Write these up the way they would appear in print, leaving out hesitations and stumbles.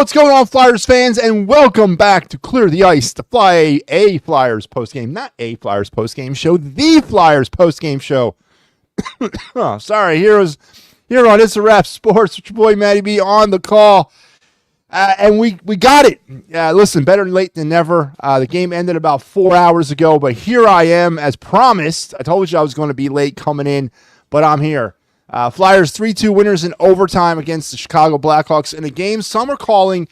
what's going on, Flyers fans, and welcome back to Clear the Ice, the Flyers postgame, not a Flyers postgame show, the Flyers postgame show. Oh, sorry, here on It's a Wrap Sports with your boy Matty B on the call, and we got it. Listen, better late than never. The game ended about 4 hours ago, but here I am as promised. I told you I was going to be late coming in, but I'm here. Flyers 3-2 winners in overtime against the Chicago Blackhawks in a game some are calling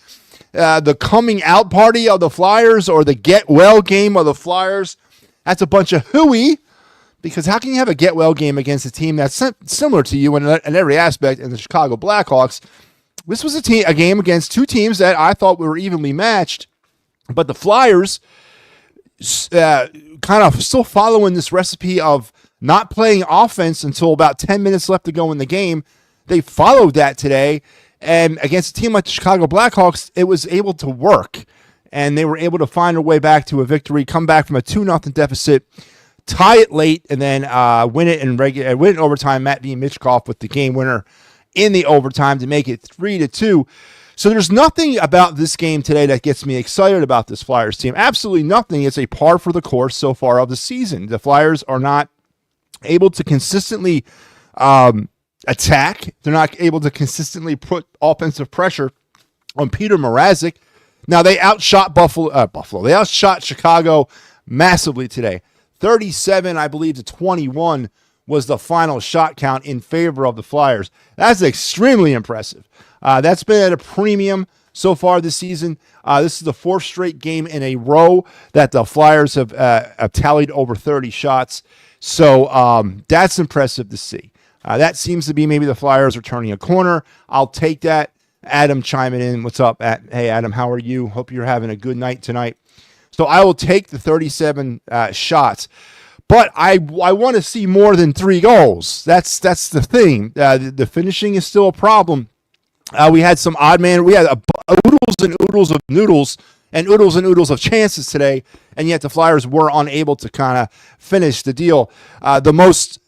the coming out party of the Flyers or the get well game of the Flyers. That's a bunch of hooey, because how can you have a get well game against a team that's similar to you in every aspect in the Chicago Blackhawks? This was a game against two teams that I thought were evenly matched, but the Flyers kind of still following this recipe of not playing offense until about 10 minutes left to go in the game. They followed that today, and against a team like the Chicago Blackhawks, it was able to work, and they were able to find a way back to a victory, come back from a 2-0 deficit, tie it late, and then win it in overtime. Matt V. Mitchkoff with the game winner in the overtime to make it 3-2. So there's nothing about this game today that gets me excited about this Flyers team. Absolutely nothing. It's a par for the course so far of the season. The Flyers are not able to consistently attack. They're not able to consistently put offensive pressure on Peter Mrazek. Now, they outshot Buffalo. They outshot Chicago massively today. 37, I believe, to 21 was the final shot count in favor of the Flyers. That's extremely impressive. That's been at a premium so far this season. This is the fourth straight game in a row that the Flyers have tallied over 30 shots. So that's impressive to see. That seems to be maybe the Flyers are turning a corner. I'll take that. Adam chiming in. What's up? Hey, Adam, how are you? Hope you're having a good night tonight. So I will take the 37 shots. But I want to see more than 3 goals. That's the thing. The finishing is still a problem. We had some odd man. We had oodles and oodles of noodles and oodles and oodles of chances today, and yet the Flyers were unable to kind of finish the deal. The most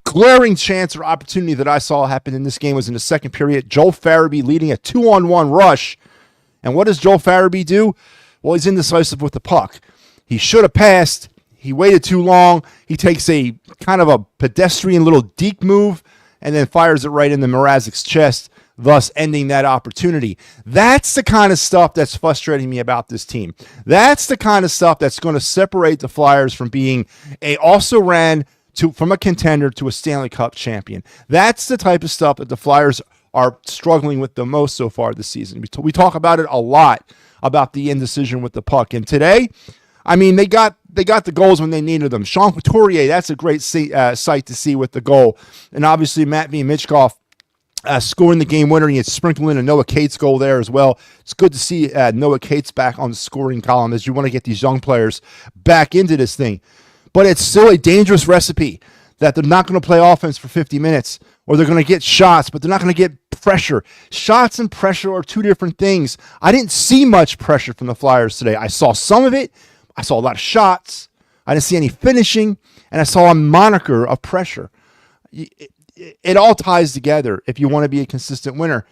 glaring chance or opportunity that I saw happen in this game was in the second period. Joel Farabee leading a 2-on-1 rush. And what does Joel Farabee do? Well, he's indecisive with the puck. He should have passed. He waited too long. He takes a kind of a pedestrian little deke move and then fires it right into Mrazek's chest, thus ending that opportunity. That's the kind of stuff that's frustrating me about this team. That's the kind of stuff that's going to separate the Flyers from being from a contender to a Stanley Cup champion. That's the type of stuff that the Flyers are struggling with the most so far this season. We talk about it a lot, about the indecision with the puck. And today, I mean, they got the goals when they needed them. Sean Couturier, that's a great sight to see with the goal. And obviously, Matt V. Mitchkoff scoring the game winner. He had sprinkled in a Noah Cates goal there as well. It's good to see Noah Cates back on the scoring column, as you want to get these young players back into this thing. But it's still a dangerous recipe that they're not going to play offense for 50 minutes, or they're going to get shots, but they're not going to get pressure. Shots and pressure are two different things. I didn't see much pressure from the Flyers today. I saw some of it. I saw a lot of shots. I didn't see any finishing, and I saw a moniker of pressure. It all ties together if you want to be a consistent winner.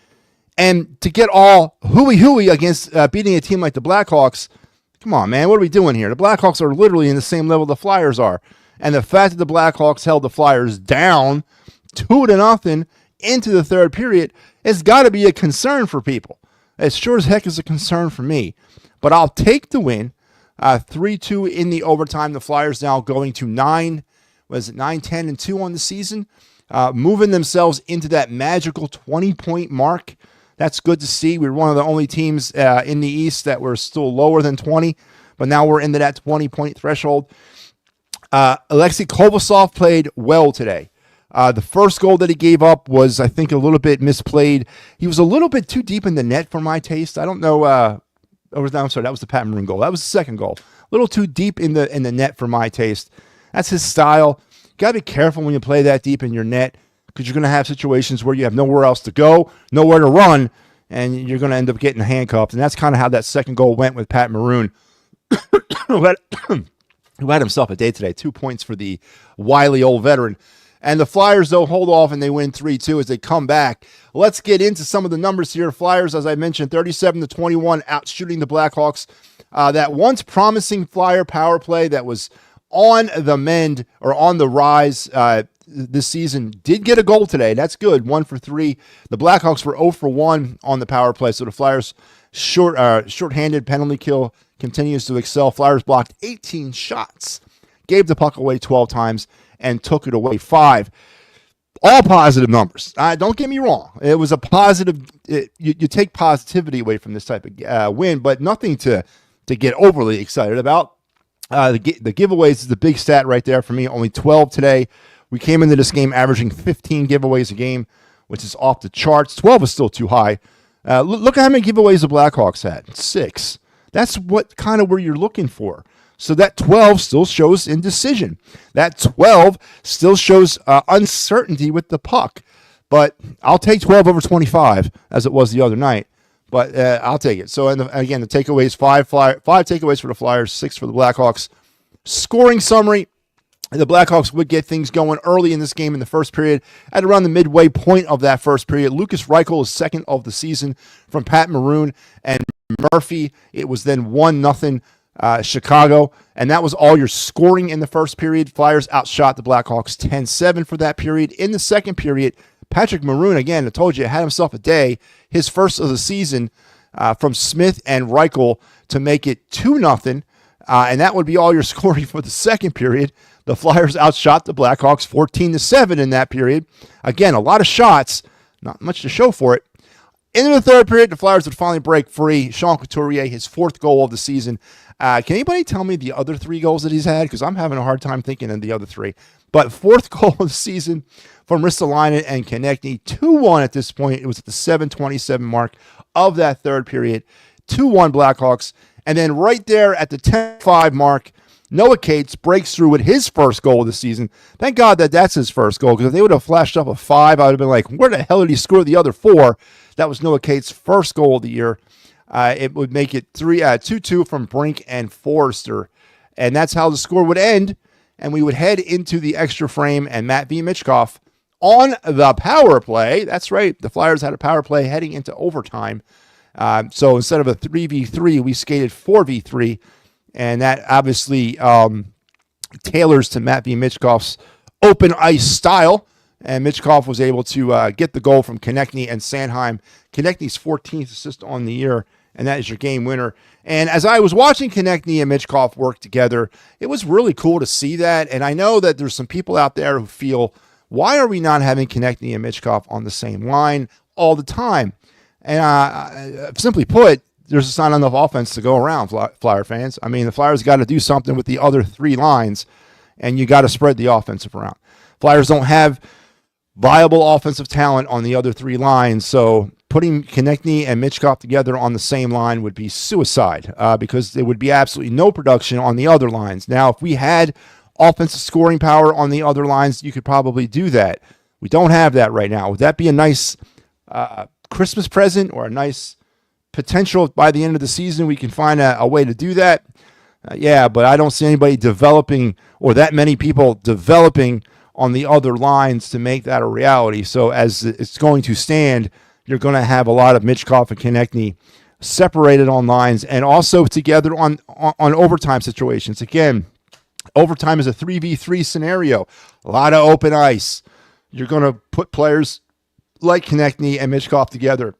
And to get all hooey against beating a team like the Blackhawks, come on, man, what are we doing here? The Blackhawks are literally in the same level the Flyers are. And the fact that the Blackhawks held the Flyers down 2-0 into the third period has got to be a concern for people. It sure as heck is a concern for me. But I'll take the win. 3-2 in the overtime. The Flyers now going to 9-10-2 on the season, moving themselves into that magical 20-point mark. That's good to see. We were one of the only teams in the East that were still lower than 20, but now we're into that 20-point threshold. Alexei Kovasov played well today. The first goal that he gave up was, I think, a little bit misplayed. He was a little bit too deep in the net for my taste. I don't know. I'm sorry, that was the Pat Maroon goal. That was the second goal. A little too deep in the net for my taste. That's his style. Got to be careful when you play that deep in your net, because you're going to have situations where you have nowhere else to go, nowhere to run, and you're going to end up getting handcuffed. And that's kind of how that second goal went with Pat Maroon, who had himself a day today. 2 points for the wily old veteran. And the Flyers, though, hold off and they win 3-2 as they come back. Let's get into some of the numbers here. Flyers, as I mentioned, 37-21, out shooting the Blackhawks. That once promising Flyer power play that was on the mend or on the rise this season did get a goal today. That's good. 1 for 3. The Blackhawks were 0 for 1 on the power play. So the Flyers shorthanded penalty kill continues to excel. Flyers blocked 18 shots, gave the puck away 12 times, and took it away 5. All positive numbers. Don't get me wrong. It was a positive. You take positivity away from this type of win, but nothing to get overly excited about. The giveaways is the big stat right there for me. Only 12 today. We came into this game averaging 15 giveaways a game, which is off the charts. 12 is still too high. Look at how many giveaways the Blackhawks had. 6. That's what kind of where you're looking for. So that 12 still shows indecision. That 12 still shows uncertainty with the puck. But I'll take 12 over 25 as it was the other night. But I'll take it. So again, the takeaways, 5 takeaways for the Flyers, 6 for the Blackhawks. Scoring summary. The Blackhawks would get things going early in this game in the first period. At around the midway point of that first period, Lucas Reichel is second of the season from Pat Maroon and Murphy. It was then 1-0 Chicago, and that was all your scoring in the first period. Flyers outshot the Blackhawks 10-7 for that period. In the second period, Patrick Maroon, again, I told you, had himself a day, his first of the season from Smith and Reichel to make it 2-0, and that would be all your scoring for the second period. The Flyers outshot the Blackhawks 14-7 in that period. Again, a lot of shots, not much to show for it. In the third period, the Flyers would finally break free. Sean Couturier, his 4th goal of the season. Can anybody tell me the other 3 goals that he's had? Because I'm having a hard time thinking of the other 3. But 4th goal of the season from Ristolainen and Konechny. 2-1 at this point. It was at the 7:27 mark of that third period. 2-1 Blackhawks. And then right there at the 10:05 mark, Noah Cates breaks through with his first goal of the season. Thank God that's his first goal, because if they would have flashed up a 5, I would have been like, where the hell did he score the other 4? That was Noah Cates' first goal of the year. It would make it 2-2 from Brink and Forrester. And that's how the score would end. And we would head into the extra frame, and Matt V. Michkov on the power play. That's right. The Flyers had a power play heading into overtime. So instead of a 3v3, we skated 4v3. And that obviously tailors to Matt V. Michkov's open ice style. And Michkov was able to get the goal from Konechny and Sanheim. Konechny's 14th assist on the year, and that is your game winner. And as I was watching Konechny and Michkov work together, it was really cool to see that. And I know that there's some people out there who feel, why are we not having Konechny and Michkov on the same line all the time? And simply put, there's not enough offense to go around, Flyer fans. I mean, the Flyers got to do something with the other 3 lines, and you got to spread the offensive around. Flyers don't have viable offensive talent on the other 3 lines, so putting Konechny and Michkov together on the same line would be suicide because there would be absolutely no production on the other lines. Now, if we had offensive scoring power on the other lines, you could probably do that. We don't have that right now. Would that be a nice Christmas present or a nice potential by the end of the season we can find a way to do that? Yeah, but I don't see anybody developing or that many people developing on the other lines to make that a reality. So as it's going to stand, you're going to have a lot of Michkov and Konechny separated on lines and also together on overtime situations. Again, overtime is a 3v3 scenario, a lot of open ice. You're going to put players like Konechny and Michkov together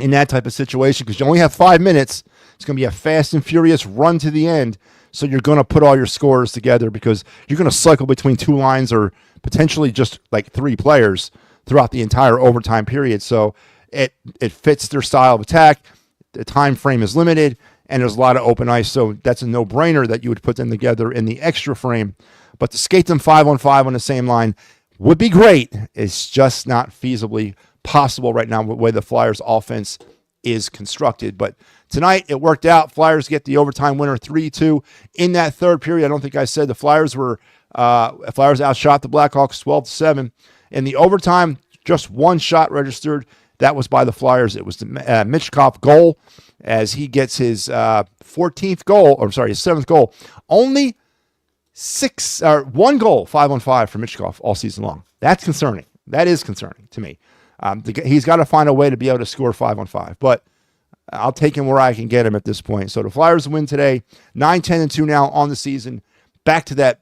in that type of situation because you only have 5 minutes. It's going to be a fast and furious run to the end. So you're going to put all your scorers together because you're going to cycle between 2 lines or potentially just like 3 players throughout the entire overtime period. So it fits their style of attack. The time frame is limited, and there's a lot of open ice. So that's a no-brainer that you would put them together in the extra frame. But to skate them 5-on-5 on the same line would be great. It's just not feasibly possible right now with the way the Flyers offense is constructed. But tonight it worked out. Flyers get the overtime winner 3-2 in that third period. I don't think I said the Flyers outshot the Blackhawks 12-7 in the overtime. Just 1 shot registered. That was by the Flyers. It was the Michkov goal as he gets his 7th goal. Only one goal, 5-on-5 for Michkov all season long. That's concerning. That is concerning to me. He's got to find a way to be able to score 5-on-5, but I'll take him where I can get him at this point. So the Flyers win today, 9-10-2 now on the season. Back to that,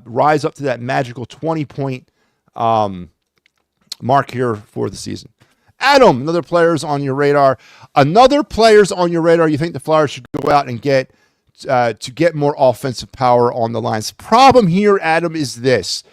rise up to that magical 20-point mark here for the season. Adam, another players on your radar. Another players on your radar you think the Flyers should go out and get to get more offensive power on the lines. Problem here, Adam, is this.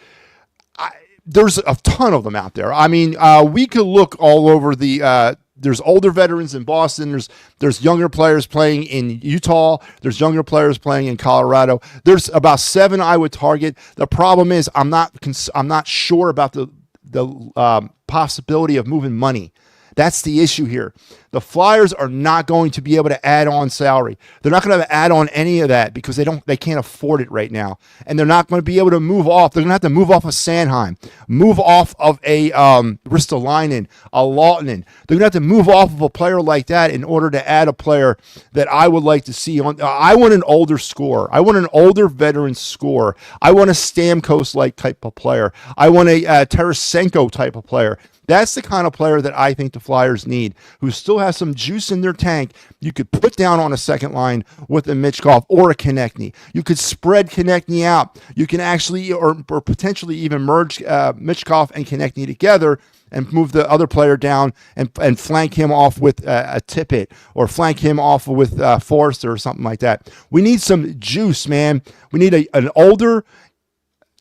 There's a ton of them out there. I mean, we could look all over the there's older veterans in Boston. There's younger players playing in Utah. There's younger players playing in Colorado. There's about 7 I would target. The problem is I'm not sure about the possibility of moving money. That's the issue here. The Flyers are not going to be able to add on salary. They're not going to add on any of that because they can't afford it right now. And they're not going to be able to move off. They're going to have to move off of Sanheim, move off of a Ristolainen, a Lautanen. They're going to have to move off of a player like that in order to add a player that I would like to see on. I want an older scorer. I want an older veteran scorer. I want a Stamkos-like type of player. I want a Tarasenko type of player. That's the kind of player that I think the Flyers need, who still has some juice in their tank. You could put down on a second line with a Michkov or a Konechny. You could spread Konechny out. You can actually, or potentially even merge Michkov and Konechny together and move the other player down and flank him off with a Tippett or flank him off with Forster or something like that. We need some juice, man. We need an older,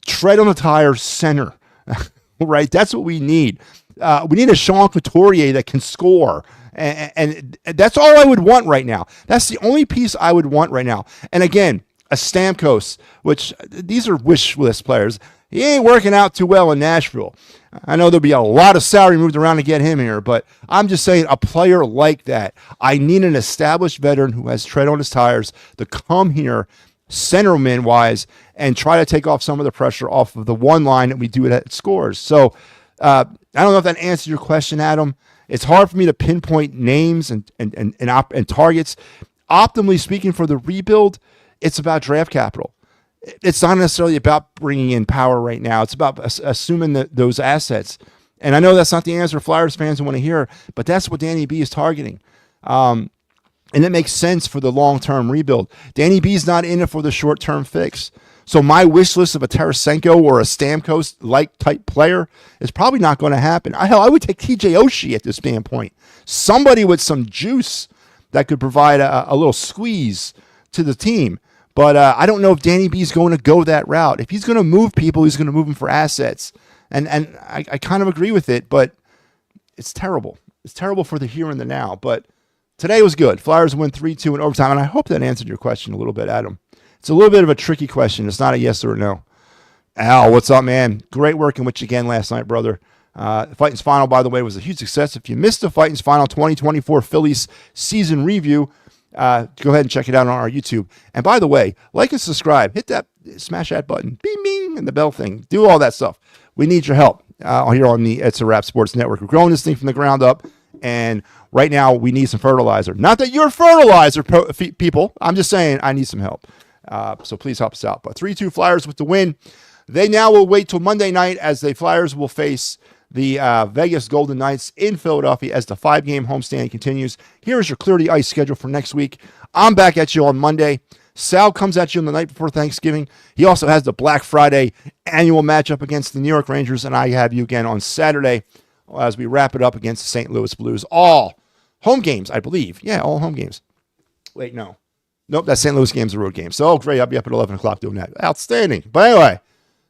tread on the tire center, right? That's what we need. We need a Sean Couturier that can score. And that's all I would want right now. That's the only piece I would want right now. And again, a Stamkos, which these are wish list players. He ain't working out too well in Nashville. I know there'll be a lot of salary moved around to get him here, but I'm just saying a player like that, I need an established veteran who has tread on his tires to come here, centerman-wise, and try to take off some of the pressure off of the one line that we do at scores. So, I don't know if that answers your question, Adam. It's hard for me to pinpoint names and targets. Optimally speaking, for the rebuild, it's about draft capital. It's not necessarily about bringing in power right now. It's about assuming those assets. And I know that's not the answer Flyers fans want to hear, but that's what Danny B is targeting. And it makes sense for the long-term rebuild. Danny B's not in it for the short-term fix. So my wish list of a Tarasenko or a Stamkos-like type player is probably not going to happen. Hell, I would take TJ Oshie at this standpoint. Somebody with some juice that could provide a little squeeze to the team. But I don't know if Danny B is going to go that route. If he's going to move people, he's going to move them for assets. And I kind of agree with it, but it's terrible. It's terrible for the here and the now. But today was good. Flyers win 3-2 in overtime, and I hope that answered your question a little bit, Adam. It's a little bit of a tricky question. It's not a yes or a no. Al, what's up, man? Great working with you again last night, brother. Fighting's Final, by the way, was a huge success. If you missed the Fighting's Final 2024 Phillies season review, go ahead and check it out on our YouTube. And by the way, like and subscribe. Hit that, smash that button. Bing, bing, and the bell thing. Do all that stuff. We need your help here on the It's a Wrap Sports Network. We're growing this thing from the ground up. And right now, we need some fertilizer. Not that you're fertilizer people. I'm just saying I need some help. So please help us out. But 3-2 Flyers with the win. They now will wait till Monday night as the Flyers will face the Vegas Golden Knights in Philadelphia as the 5-game homestand continues. Here is your Clear the Ice schedule for next week. I'm back at you on Monday. Sal comes at you on the night before Thanksgiving. He also has the Black Friday annual matchup against the New York Rangers, and I have you again on Saturday as we wrap it up against the St. Louis Blues. All home games, I believe. Yeah, all home games. Wait, no. Nope, that St. Louis game's a road game. So, great, I'll be up at 11 o'clock doing that. Outstanding. But anyway,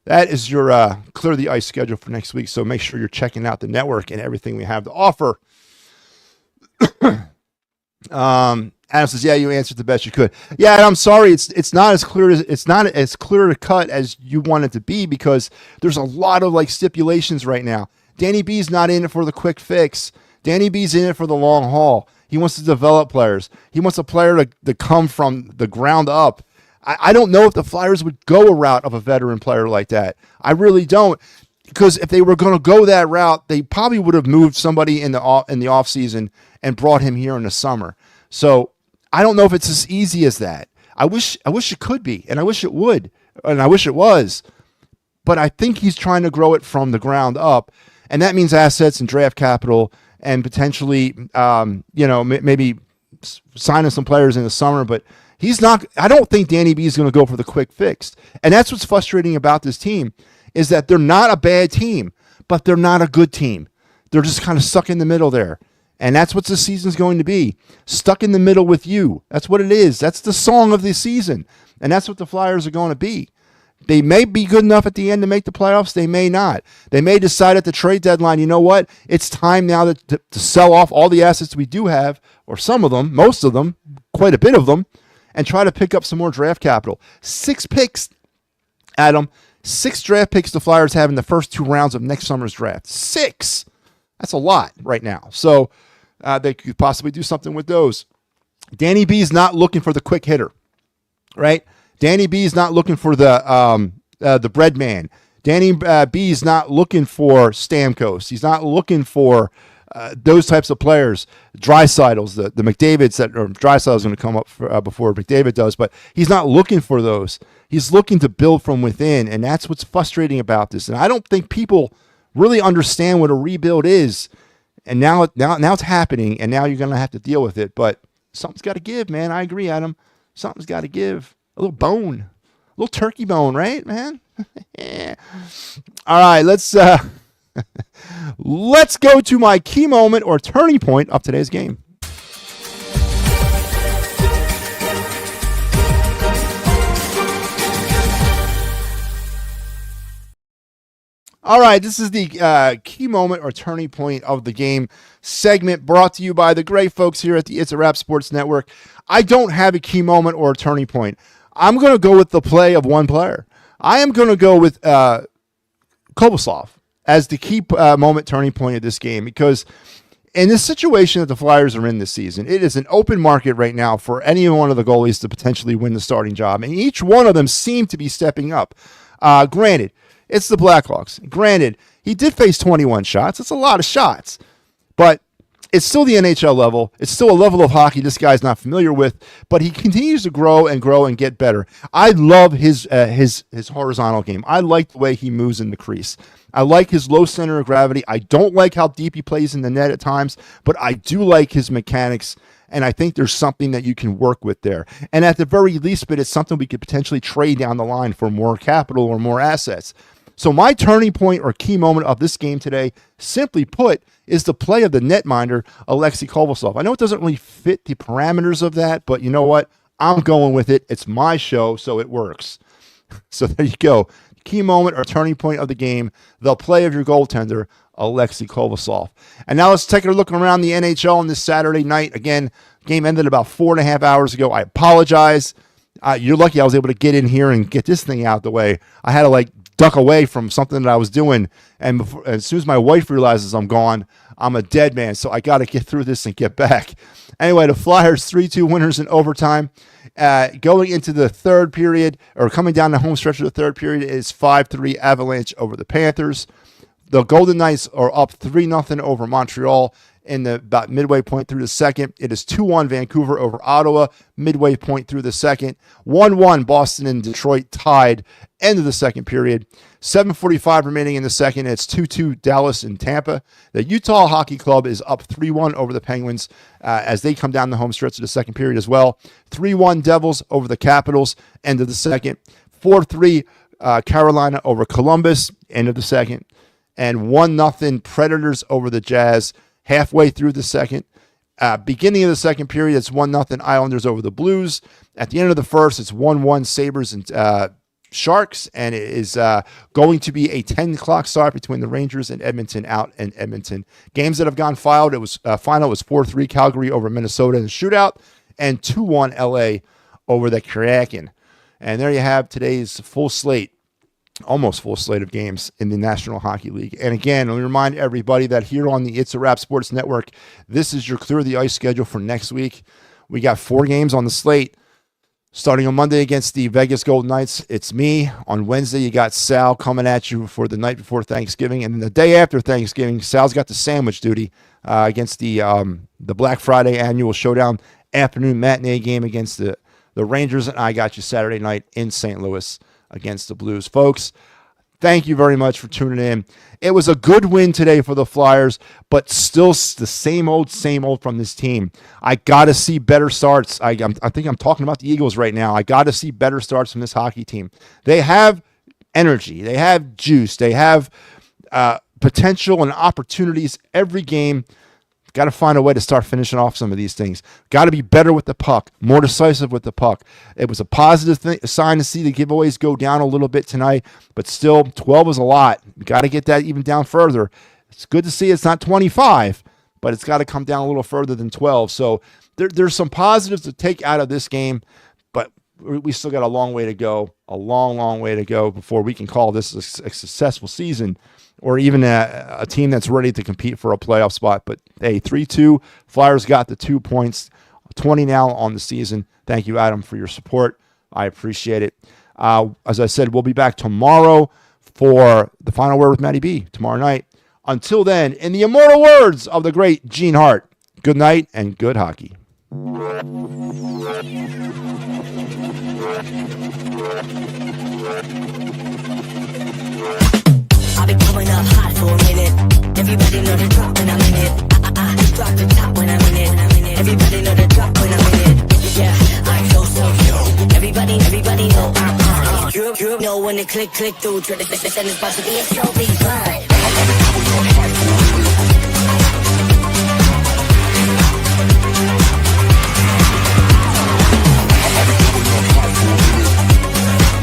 that is your Clear the Ice schedule for next week. So make sure you're checking out the network and everything we have to offer. Adam says, "Yeah, you answered the best you could." Yeah, and I'm sorry, it's not as clear to cut as you want it to be because there's a lot of stipulations right now. Danny B's not in it for the quick fix. Danny B's in it for the long haul. He wants to develop players. He wants a player to come from the ground up. I don't know if the Flyers would go a route of a veteran player like that. I really don't. Because if they were going to go that route, they probably would have moved somebody in the offseason and brought him here in the summer. So I don't know if it's as easy as that. I wish it could be, and I wish it would, and I wish it was. But I think he's trying to grow it from the ground up, and that means assets and draft capital, and potentially, maybe signing some players in the summer. But he's not. I don't think Danny B is going to go for the quick fix, and that's what's frustrating about this team is that they're not a bad team, but they're not a good team. They're just kind of stuck in the middle there. And that's what the season's going to be. Stuck in the middle with you. That's what it is. That's the song of the season. And that's what the Flyers are going to be. They may be good enough at the end to make the playoffs. They may not. They may decide at the trade deadline, you know what? It's time now to sell off all the assets we do have, or some of them, most of them, quite a bit of them, and try to pick up some more draft capital. 6 picks, Adam. 6 draft picks the Flyers have in the first 2 rounds of next summer's draft. 6. That's a lot right now. So they could possibly do something with those. Danny B is not looking for the quick hitter, right? Danny B is not looking for the bread man. Danny B is not looking for Stamkos. He's not looking for those types of players. Dreisaitl's, the McDavid's or Dreisaitl's going to come up before McDavid does, but he's not looking for those. He's looking to build from within, and that's what's frustrating about this. And I don't think people really understand what a rebuild is. And now it's happening, and now you're going to have to deal with it. But something's got to give, man. I agree, Adam. Something's got to give. A little bone. A little turkey bone, right, man? All right, let's go to my key moment or turning point of today's game. All right, this is the key moment or turning point of the game segment brought to you by the great folks here at the It's a Wrap Sports Network. I don't have a key moment or a turning point. I'm going to go with the play of one player. I am going to go with Kovalov as the key moment turning point of this game because in this situation that the Flyers are in this season, it is an open market right now for any one of the goalies to potentially win the starting job, and each one of them seem to be stepping up. Granted, it's the Blackhawks. Granted, he did face 21 shots. It's a lot of shots. But it's still the NHL level. It's still a level of hockey this guy's not familiar with, but he continues to grow and get better. I love his horizontal game. I like the way he moves in the crease. I like his low center of gravity. I don't like how deep he plays in the net at times, but I do like his mechanics, and I think there's something that you can work with there. And at the very least, but it's something we could potentially trade down the line for more capital or more assets. So my turning point or key moment of this game today, simply put, is the play of the netminder, Alexei Kovalov. I know it doesn't really fit the parameters of that, but you know what? I'm going with it. It's my show, so it works. So there you go. Key moment or turning point of the game, the play of your goaltender, Alexei Kovalov. And now let's take a look around the NHL on this Saturday night. Again, game ended about 4.5 hours ago. I apologize. You're lucky I was able to get in here and get this thing out of the way. I had to duck away from something that I was doing, and as soon as my wife realizes I'm gone, I'm a dead man, so I got to get through this and get back. Anyway, the Flyers 3-2 winners in overtime. Going into the third period, or coming down the home stretch of the third period, is 5-3 Avalanche over the Panthers. The Golden Knights are up 3-0 over Montreal in the about midway point through the second. It is 2-1 Vancouver over Ottawa, midway point through the second. 1-1 Boston and Detroit tied, end of the second period. 7:45 remaining in the second. It's 2-2 Dallas and Tampa. The Utah Hockey Club is up 3-1 over the Penguins as they come down the home stretch of the second period as well. 3-1 Devils over the Capitals, end of the second. 4-3 Carolina over Columbus, end of the second. And 1-0 Predators over the Jazz, halfway through the second. Beginning of the second period, it's 1-0 Islanders over the Blues. At the end of the first, it's 1-1 Sabres and Sharks, and it is going to be a 10 o'clock start between the Rangers and Edmonton out in Edmonton. Games that have gone filed, it was final was 4-3 Calgary over Minnesota in the shootout, and 2-1 LA over the Kraken. And there you have today's full slate. Almost full slate of games in the National Hockey League. And again, let me remind everybody that here on the It's a Wrap Sports Network, this is your Clear the Ice schedule for next week. We got 4 games on the slate. Starting on Monday against the Vegas Golden Knights, it's me. On Wednesday, you got Sal coming at you for the night before Thanksgiving. And then the day after Thanksgiving, Sal's got the sandwich duty against the Black Friday annual showdown afternoon matinee game against the the Rangers and I got you Saturday night in St. Louis against the Blues. Folks, thank you very much for tuning in. It was a good win today for the Flyers, but still the same old from this team. I got to see better starts. I think I'm talking about the Eagles right now. I got to see better starts from this hockey team. They have energy. They have juice. They have potential and opportunities every game. Got to find a way to start finishing off some of these things. Got to be better with the puck, more decisive with the puck. It was a positive sign to see the giveaways go down a little bit tonight, but still 12 is a lot. Got to get that even down further. It's good to see it's not 25, but it's got to come down a little further than 12. So there's some positives to take out of this game, but we still got a long way to go, a long way to go before we can call this a successful season or even a team that's ready to compete for a playoff spot. But, hey, 3-2, Flyers got the 2 points, 20 now on the season. Thank you, Adam, for your support. I appreciate it. As I said, we'll be back tomorrow for the Final Word with Matty B tomorrow night. Until then, in the immortal words of the great Gene Hart, good night and good hockey. I've been coming up hot for a minute. Everybody know the drop when I'm in it. Drop the top when I'm in it. Everybody know the drop when I'm in it. Yeah, I'm so. Everybody know I'm. You know when the click through. Try to send this about to be a trophy.